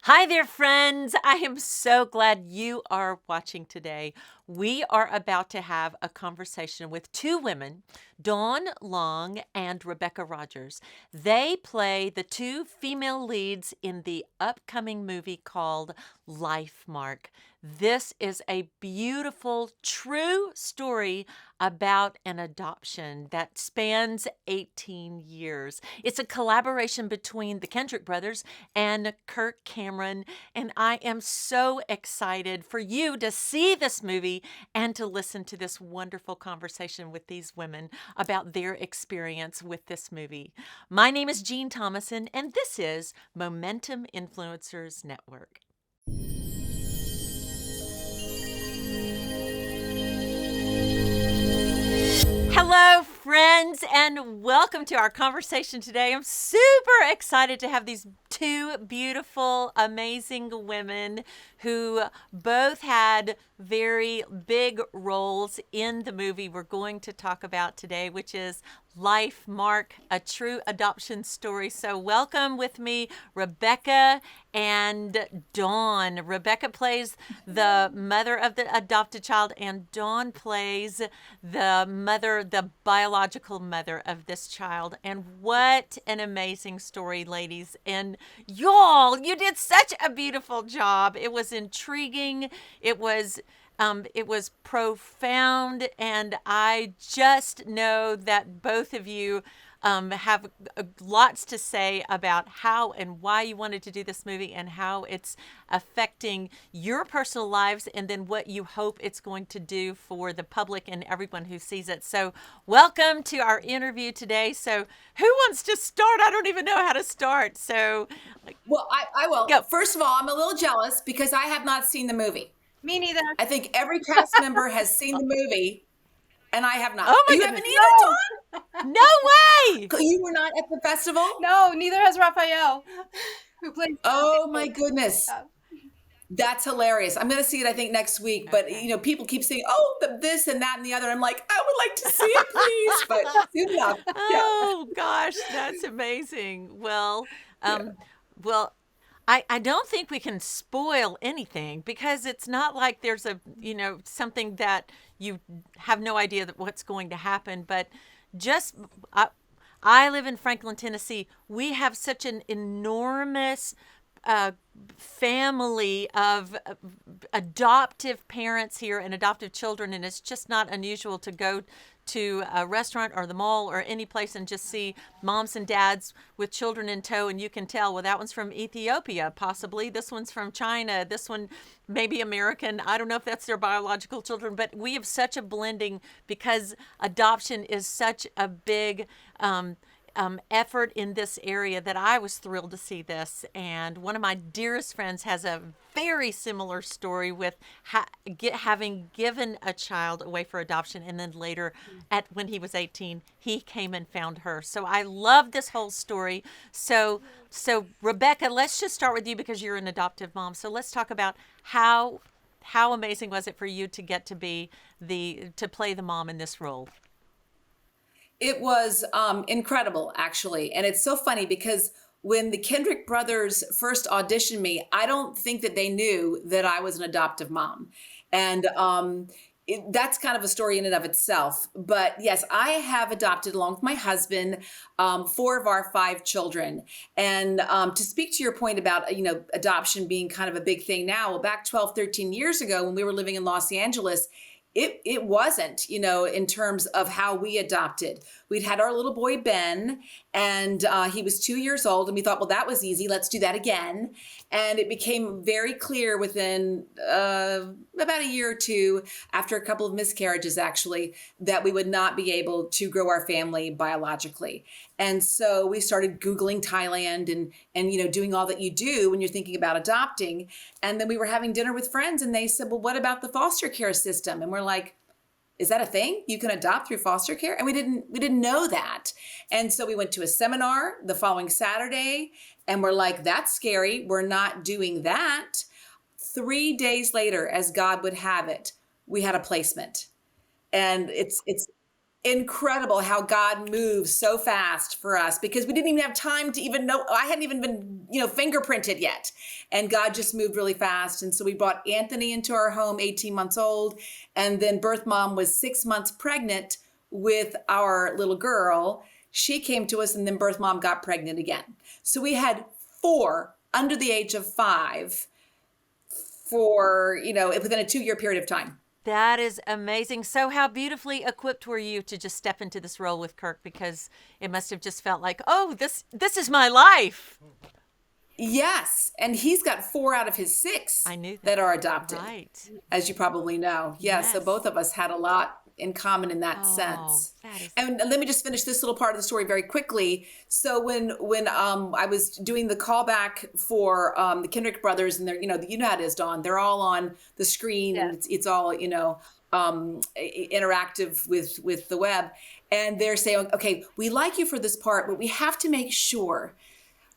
Hi there, friends. I am so glad you are watching today. We are about to have a conversation with two women, Dawn Long and Rebecca Rogers. They play the two female leads in the upcoming movie called LifeMark. This is a beautiful, true story about an adoption that spans 18 years. It's a collaboration between the Kendrick Brothers and Kirk Cameron, and I am so excited for you to see this movie and to listen to this wonderful conversation with these women about their experience with this movie. My name is Jean Thomason, and this is Momentum Influencers Network. Hello, friends, and welcome to our conversation today. I'm super excited to have these two beautiful, amazing women who both had very big roles in the movie we're going to talk about today, which is Life Mark, a true adoption story. So, welcome with me, Rebecca and Dawn. Rebecca plays the mother of the adopted child, and Dawn plays the mother, the biological mother of this child. And what an amazing story, ladies. And y'all, you did such a beautiful job. It was intriguing. It was profound, and I just know that both of you have lots to say about how and why you wanted to do this movie and how it's affecting your personal lives, and then what you hope it's going to do for the public and everyone who sees it. So, welcome to our interview today. So, who wants to start? I don't even know how to start. So, Well, I will. go. First of all, I'm a little jealous because I have not seen the movie. Me neither. I think every cast member has seen the movie, and I have not. Oh my You goodness. haven't either, No way. Dawn? You were not at the festival? No, neither has Raphael, who plays. Oh my goodness. Yeah. That's hilarious. I'm going to see it, I think, next week. But, Okay. people keep saying, oh, this and that and the other. I'm like, I would like to see it, please. But soon enough. Yeah. Oh gosh, that's amazing. Yeah. Well, I don't think we can spoil anything because it's not like there's something that you have no idea that what's going to happen. But just, I live in Franklin, Tennessee. We have such an enormous uh, family of adoptive parents here and adoptive children, and it's just not unusual to go to a restaurant or the mall or any place and just see moms and dads with children in tow, and you can tell, well, that one's from Ethiopia, possibly. This one's from China. This one maybe American. I don't know if that's their biological children, but we have such a blending because adoption is such a big effort in this area that I was thrilled to see this. And one of my dearest friends has a very similar story with having given a child away for adoption, and then later, at when he was 18, he came and found her. So I love this whole story. So Rebecca, let's just start with you because you're an adoptive mom. So let's talk about how amazing was it for you to get to be to play the mom in this role? It was incredible, actually. And it's so funny because when the Kendrick brothers first auditioned me, I don't think that they knew that I was an adoptive mom. And that's kind of a story in and of itself. But yes, I have adopted, along with my husband, four of our five children. And to speak to your point about, adoption being kind of a big thing now, well, back 12, 13 years ago when we were living in Los Angeles, it wasn't, in terms of how we adopted. We'd had our little boy, Ben, and he was 2 years old. And we thought, well, that was easy. Let's do that again. And it became very clear within about a year or two, after a couple of miscarriages, actually, that we would not be able to grow our family biologically. And so we started Googling Thailand and doing all that you do when you're thinking about adopting. And then we were having dinner with friends and they said, well, what about the foster care system? And we're like, is that a thing? You can adopt through foster care? And we didn't know that. And so we went to a seminar the following Saturday and we're like, that's scary. We're not doing that. 3 days later, as God would have it, we had a placement. And it's incredible how God moves so fast for us, because we didn't even have time to even know. I hadn't even been, fingerprinted yet. And God just moved really fast. And so we brought Anthony into our home, 18 months old. And then birth mom was 6 months pregnant with our little girl. She came to us, and then birth mom got pregnant again. So we had 4 under the age of 5 for, within a 2-year period of time. That is amazing. So, how beautifully equipped were you to just step into this role with Kirk? Because it must have just felt like, oh, this is my life. Yes. And he's got 4 out of his 6 I knew that are adopted, right. as you probably know. Yeah. So Yes. both of us had a lot in common in that sense. That is And let me just finish this little part of the story very quickly. So when I was doing the callback for the Kendrick Brothers, and they're, how it is, Dawn. They're all on the screen, Yes. and it's all interactive with the web, and they're saying, okay, we like you for this part, but we have to make sure,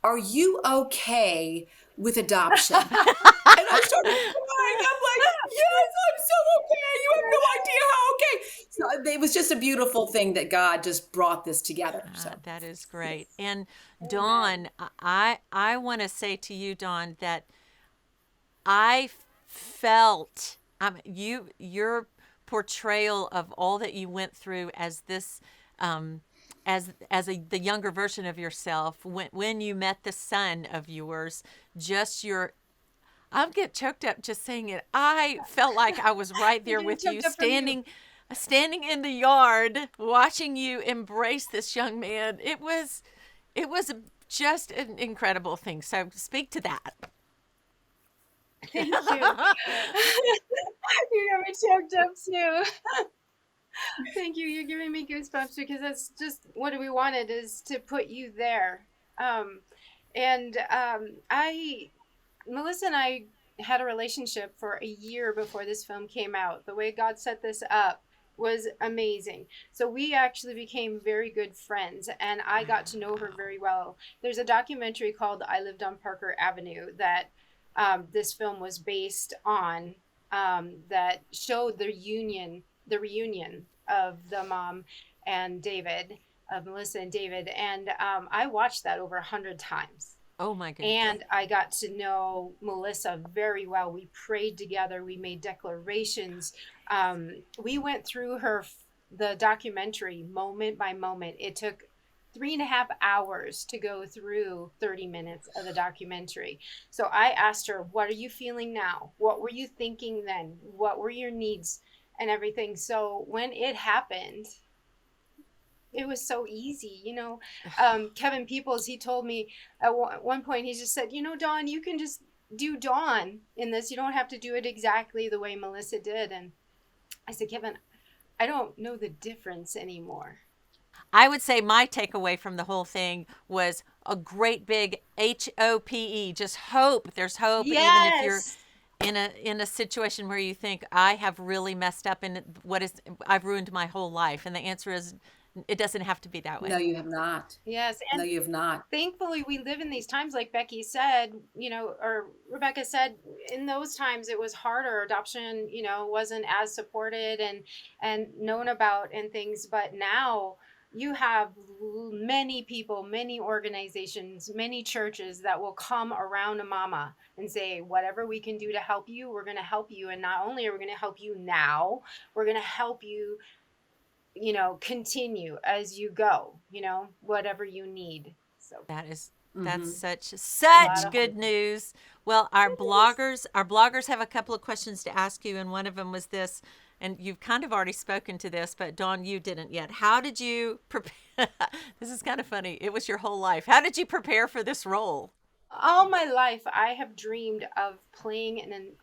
are you okay with adoption? And I started crying. I'm like, yes, I'm so okay. You have no idea how okay. So it was just a beautiful thing that God just brought this together. So that is great. And Dawn, I want to say to you, Dawn, that I felt your portrayal of all that you went through as this the younger version of yourself, when you met the son of yours, just your I'll get choked up just saying it. I felt like I was right there with you, standing in the yard, watching you embrace this young man. It was just an incredible thing. So speak to that. Thank you. You got me choked up too. Thank you. You're giving me goosebumps, because that's just what we wanted, is to put you there. Melissa and I had a relationship for a year before this film came out. The way God set this up was amazing. So we actually became very good friends, and I got to know her very well. There's a documentary called I Lived on Parker Avenue that this film was based on, that showed the reunion of the mom and David, of Melissa and David. And I watched that over 100 times. Oh my goodness. And I got to know Melissa very well. We prayed together. We made declarations. We went through the documentary moment by moment. It took 3.5 hours to go through 30 minutes of the documentary. So I asked her, what are you feeling now? What were you thinking then? What were your needs and everything? So when it happened, it was so easy. Kevin Peoples, he told me at one point, he just said, Dawn, you can just do Dawn in this. You don't have to do it exactly the way Melissa did. And I said, Kevin, I don't know the difference anymore. I would say my takeaway from the whole thing was a great big HOPE, just hope. There's hope. Yes. Even if you're in a situation where you think, I have really messed up and I've ruined my whole life. And the answer is, it doesn't have to be that way. No, you have not. Yes. And no, you have not. Thankfully, we live in these times, like Becky said, or Rebecca said, in those times it was harder. Adoption, wasn't as supported and known about and things. But now you have many people, many organizations, many churches that will come around a mama and say, whatever we can do to help you, we're going to help you. And not only are we going to help you now, we're going to help you, continue as you go, whatever you need. So that's such good news. Well, our bloggers have a couple of questions to ask you, and one of them was this, and you've kind of already spoken to this, but Dawn, you didn't yet. How did you prepare? This is kind of funny. It was your whole life. How did you prepare for this role? All my life, I have dreamed of playing and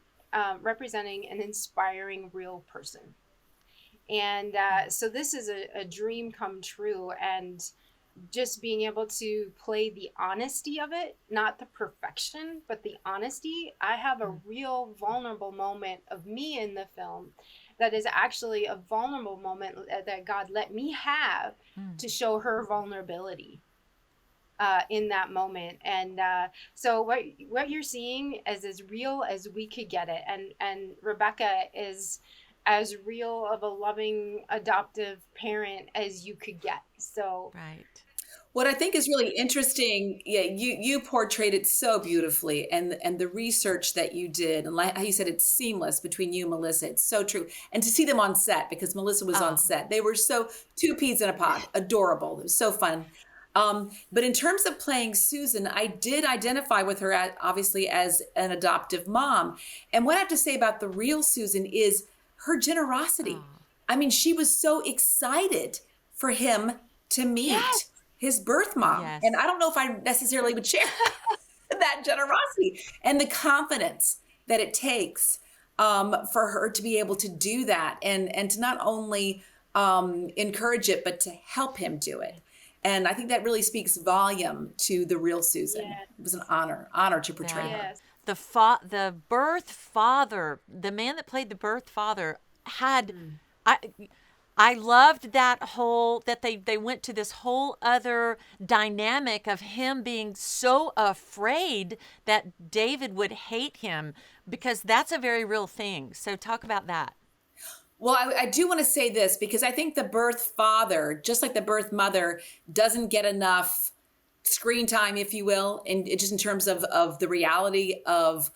representing an inspiring real person. And so this is a dream come true, and just being able to play the honesty of it, not the perfection, but the honesty. I have a real vulnerable moment of me in the film that is actually a vulnerable moment that God let me have to show her vulnerability in that moment. And so what you're seeing is as real as we could get it. And Rebecca is as real of a loving adoptive parent as you could get. So Right. What I think is really interesting, yeah, you portrayed it so beautifully, and the research that you did, and like how you said, it's seamless between you and Melissa. It's so true, and to see them on set because Melissa was on Oh, set, they were so two peas in a pod, adorable. It was so fun. But in terms of playing Susan, I did identify with her obviously as an adoptive mom, and what I have to say about the real Susan is her generosity. oh, I mean, she was so excited for him to meet yes, his birth mom. And I yes. don't know if I necessarily would share that generosity and the confidence that it takes for her to be able to do that and to not only encourage it, but to help him do it. And I think that really speaks volume to the real Susan. yes, It was an honor to portray That her. yes. the birth father, the man that played the birth father had Mhm. I I loved that whole that they went to this whole other dynamic of him being so afraid that David would hate him because that's a very real thing. So talk about that. Well, I do want to say this because I think the birth father, just like the birth mother, doesn't get enough screen time, if you will, and just in terms of the reality of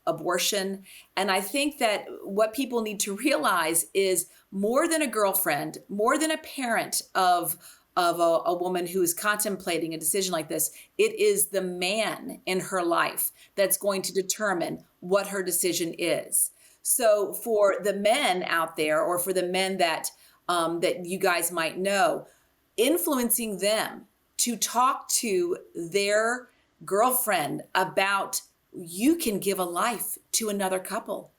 abortion. And I think that what people need to realize is more than a girlfriend, more than a parent of a woman who is contemplating a decision like this, it is the man in her life that's going to determine what her decision is. So for the men out there, or for the men that you guys might know, influencing them to talk to their girlfriend about you can give a life to another couple.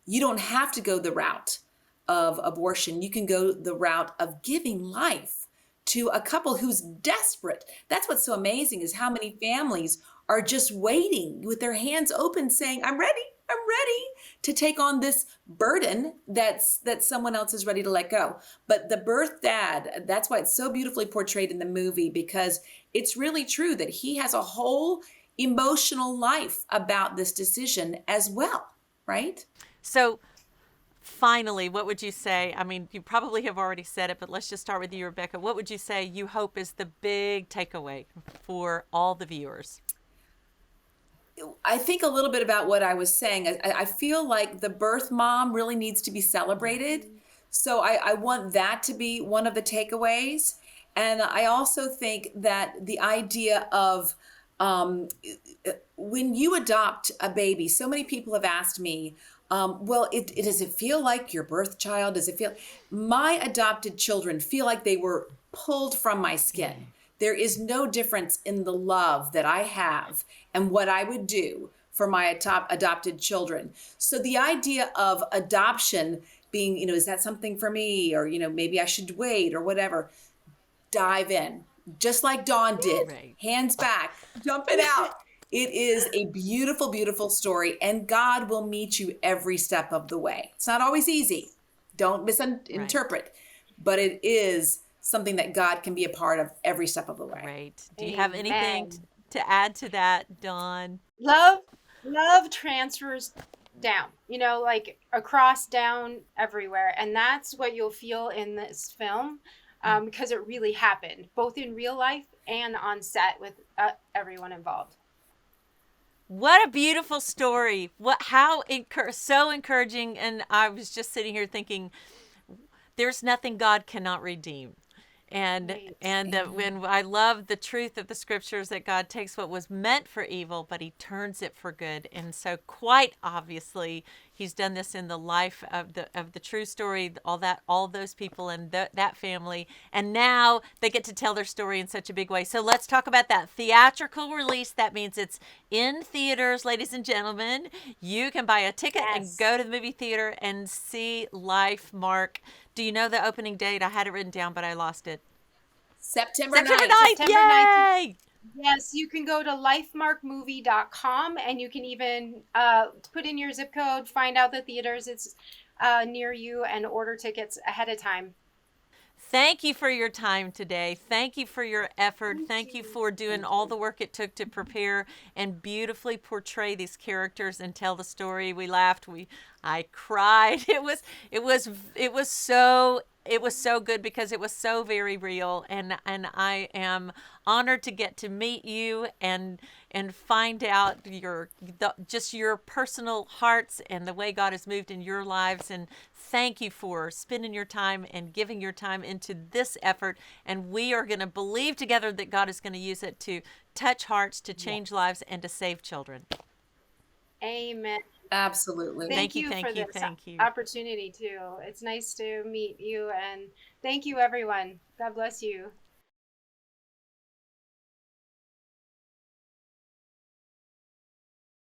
You don't have to go the route of abortion. You can go the route of giving life to a couple who's desperate. That's what's so amazing is how many families are just waiting with their hands open saying, I'm ready. I'm ready to take on this burden that someone else is ready to let go. But the birth dad, that's why it's so beautifully portrayed in the movie, because it's really true that he has a whole emotional life about this decision as well, right? So finally, what would you say? I mean, you probably have already said it, but let's just start with you, Rebecca. What would you say you hope is the big takeaway for all the viewers? I think a little bit about what I was saying. I feel like the birth mom really needs to be celebrated. Mhm. So I want that to be one of the takeaways. And I also think that the idea of um, when you adopt a baby, so many people have asked me, well, does it feel like your birth child? Does it feel my adopted children feel like they were pulled from my skin? There is no difference in the love that I have and what I would do for my adopted children. So the idea of adoption being, is that something for me? Or, maybe I should wait or whatever. Dive in, just like Dawn did, Right. hands back, jumping out. It is a beautiful, beautiful story, and God will meet you every step of the way. It's not always easy. Don't Right. misinterpret, but it is something that God can be a part of every step of the way. Great. Do you have anything Amen. to add to that, Dawn? Love, love transfers down, like across, down, everywhere. And that's what you'll feel in this film, because it really happened, both in real life and on set with everyone involved. What a beautiful story. So encouraging. And I was just sitting here thinking, there's nothing God cannot redeem. and Right. and Amen. when I love the truth of the scriptures that God takes what was meant for evil, but He turns it for good. And so, quite obviously, He's done this in the life of the true story, all those people and that family, and now they get to tell their story in such a big way. So let's talk about that theatrical release. That means it's in theaters, ladies and gentlemen. You can buy a ticket and Yes. go to the movie theater and see Life Mark. Do you know the opening date? I had it written down, but I lost it. September September 9th. 9th. September 9th. Yay! Yes, you can go to lifemarkmovie.com and you can even put in your zip code, find out the theaters it's near you, and order tickets ahead of time. Thank you for your time today. Thank you for your effort. Thank Thank you you. for doing Thank all you. the work it took to prepare and beautifully portray these characters and tell the story. We laughed. I cried. It was so good because it was so very real, and I am honored to get to meet you and find out just your personal hearts and the way God has moved in your lives. And thank you for spending your time and giving your time into this effort. And we are going to believe together that God is going to use it to touch hearts, to change Yes, lives, and to save children. Amen. absolutely. Thank Thank you, you for thank you, this thank you. opportunity too. It's nice to meet you, and thank you, everyone. God bless you.